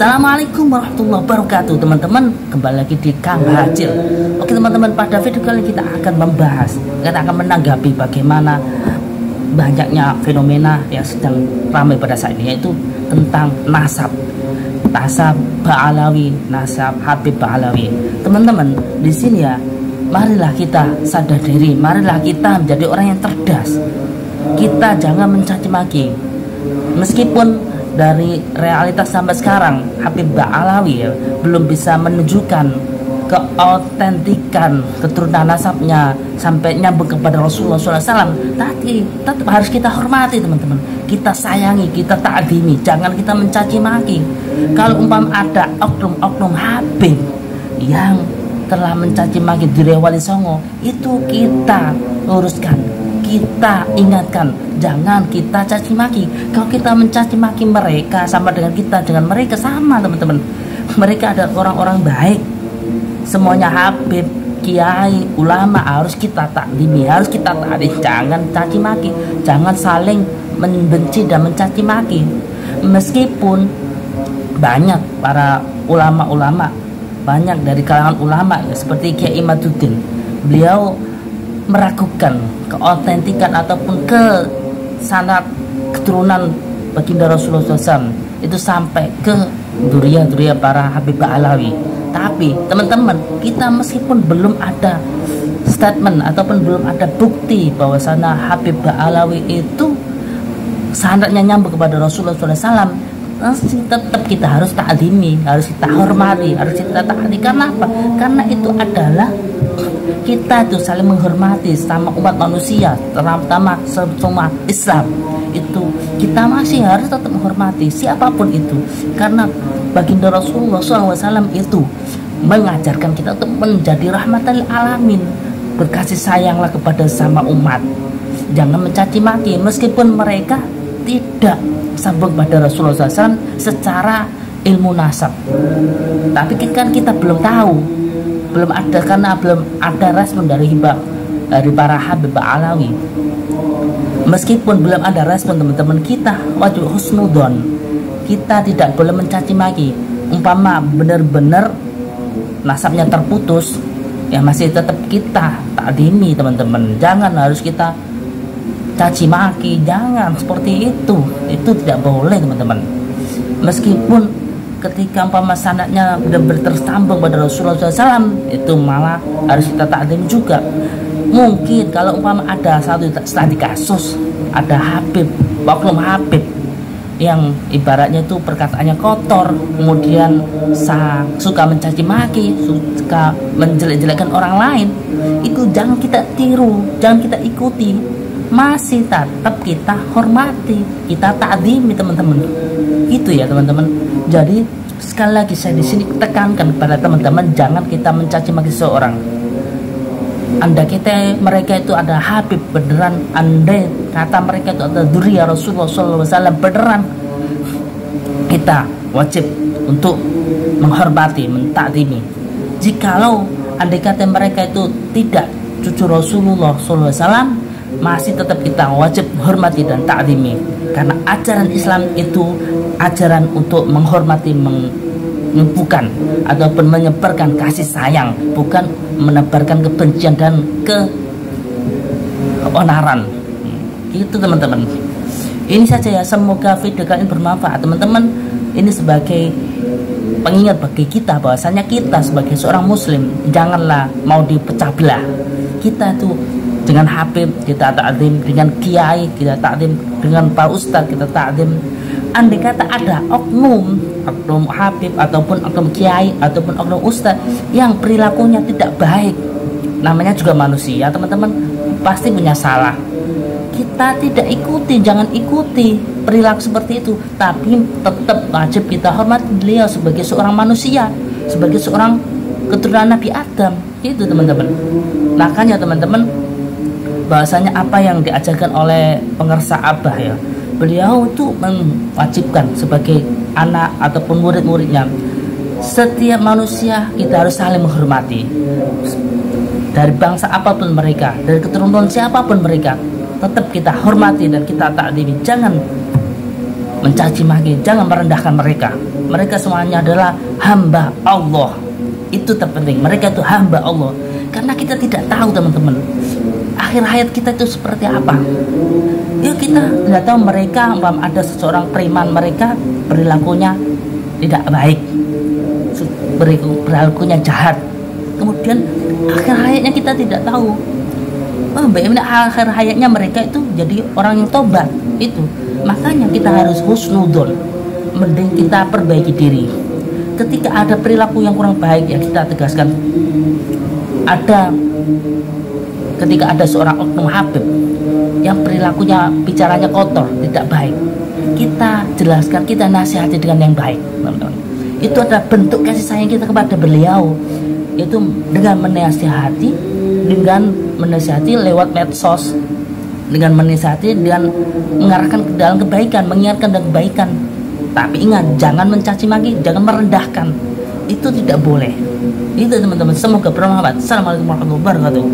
Assalamualaikum warahmatullahi wabarakatuh, teman-teman. Kembali lagi di Kang Hacil. Oke teman-teman, pada video kali ini kita akan menanggapi bagaimana banyaknya fenomena yang sedang ramai pada saat ini, yaitu tentang nasab Ba'alawi, nasab Habib Ba'alawi. Teman-teman, di sini ya, marilah kita sadar diri, marilah kita menjadi orang yang cerdas. Kita jangan mencaci maki. Meskipun dari realitas sampai sekarang Habib Ba'alawi ya, belum bisa menunjukkan keautentikan keturunan nasabnya sampai nyambung kepada Rasulullah SAW, tapi tetap harus kita hormati teman-teman, kita sayangi, kita ta'zimi, jangan kita mencaci maki. Kalau ada oknum Habib yang telah mencaci maki Duri Wali Songo, itu kita luruskan, kita ingatkan, jangan kita caci maki. Kalau kita mencaci maki mereka, sama dengan kita dengan mereka sama teman-teman. Mereka adalah orang-orang baik. Semuanya Habib, kiai, ulama harus kita takdimi, harus kita taati. Jangan caci maki, jangan saling membenci dan mencaci maki. Meskipun banyak para ulama-ulama, banyak dari kalangan ulama ya, seperti Kiai Imaduddin, beliau meragukan keautentikan ataupun sanad keturunan baginda Rasulullah SAW itu sampai ke duriya para Habib Ba'alawi. Tapi teman-teman, kita meskipun belum ada statement ataupun belum ada bukti bahwasanya Habib Ba'alawi itu sanadnya nyambung kepada Rasulullah SAW, tetap kita harus ta'zimi, harus kita hormati, harus kita taati. Karena apa? Karena itu adalah kita itu saling menghormati sama umat manusia, terutama semua Islam. Itu kita masih harus tetap menghormati siapapun itu, karena baginda Rasulullah SAW itu mengajarkan kita untuk menjadi rahmatan lil alamin. Berkasih sayanglah kepada sama umat, jangan mencaci maki, meskipun mereka tidak sambung pada Rasulullah SAW secara ilmu nasab. Tapi kan kita belum tahu, belum ada, karena belum ada respon dari para Habib Ba'alawi. Meskipun belum ada respon teman-teman, kita wajib husnudon, kita tidak boleh mencaci maki. Umpama benar-benar nasabnya terputus, ya masih tetap kita takdimi teman-teman, jangan harus kita caci maki, jangan seperti itu tidak boleh teman-teman. Meskipun ketika umpama sanadnya benar-benar tersambung pada Rasulullah SAW, itu malah harus kita takdim juga. Mungkin kalau umpama ada satu studi kasus, ada Habib, oknum Habib yang ibaratnya itu perkataannya kotor, kemudian suka mencaci maki, suka menjelek-jelekan orang lain, itu jangan kita tiru, jangan kita ikuti, masih tetap kita hormati, kita ta'zimi teman-teman. Itu ya teman-teman. Jadi sekali lagi saya di sini tekankan kepada teman-teman, jangan kita mencaci maki seseorang. Anda mereka itu ada Habib beneran, andai kata mereka itu ada duriya Rasulullah SAW beneran, kita wajib untuk menghormati, mentakdimi. Jikalau andai kata mereka itu tidak cucu Rasulullah SAW, masih tetap kita wajib menghormati dan takdimi, karena ajaran Islam itu ajaran untuk menghormati, menumpukan ataupun menyebarkan kasih sayang, bukan menebarkan kebencian dan keonaran. Itu teman-teman. Ini saja ya, semoga video kali ini bermanfaat teman-teman. Ini sebagai pengingat bagi kita bahwasanya kita sebagai seorang muslim janganlah mau dipecah belah. Kita itu dengan Habib kita ta'zim, dengan kiai kita ta'zim, dengan para ustaz kita ta'zim. Andai kata ada oknum Habib ataupun oknum kiai ataupun oknum ustaz yang perilakunya tidak baik, namanya juga manusia teman-teman, pasti punya salah. Kita tidak ikuti, jangan ikuti perilaku seperti itu, tapi tetap wajib kita hormati beliau sebagai seorang manusia, sebagai seorang keturunan Nabi Adam. Itu teman-teman. Makanya teman-teman, bahasanya apa yang diajarkan oleh pengersa Abah ya, beliau itu mewajibkan sebagai anak ataupun murid-muridnya, setiap manusia kita harus saling menghormati, dari bangsa apapun mereka, dari keturunan siapapun mereka, tetap kita hormati dan kita takdimi. Jangan mencaci maki, jangan merendahkan mereka. mereka semuanya adalah hamba Allah. Itu terpenting, mereka itu hamba Allah. Karena kita tidak tahu teman-teman, akhir hayat kita itu seperti apa. Ya kita tidak tahu, mereka ada seseorang preman, mereka perilakunya tidak baik, perilakunya jahat. Kemudian akhir hayatnya kita tidak tahu. Bagaimana akhir hayatnya mereka itu jadi orang yang tobat. Itu makanya kita harus husnudon, mending kita perbaiki diri. Ketika ada perilaku yang kurang baik, ya kita tegaskan. Ketika ada seorang oknum habib yang perilakunya, bicaranya kotor, tidak baik, kita jelaskan, kita nasihati dengan yang baik, teman-teman. Itu adalah bentuk kasih sayang kita kepada beliau, yaitu dengan menasihati lewat medsos, dengan menasihati, dengan mengarahkan ke dalam kebaikan, mengingatkan dan kebaikan. Tapi ingat, jangan mencaci maki, jangan merendahkan. Itu tidak boleh. Itu teman-teman, semoga bermanfaat. Assalamualaikum warahmatullahi wabarakatuh.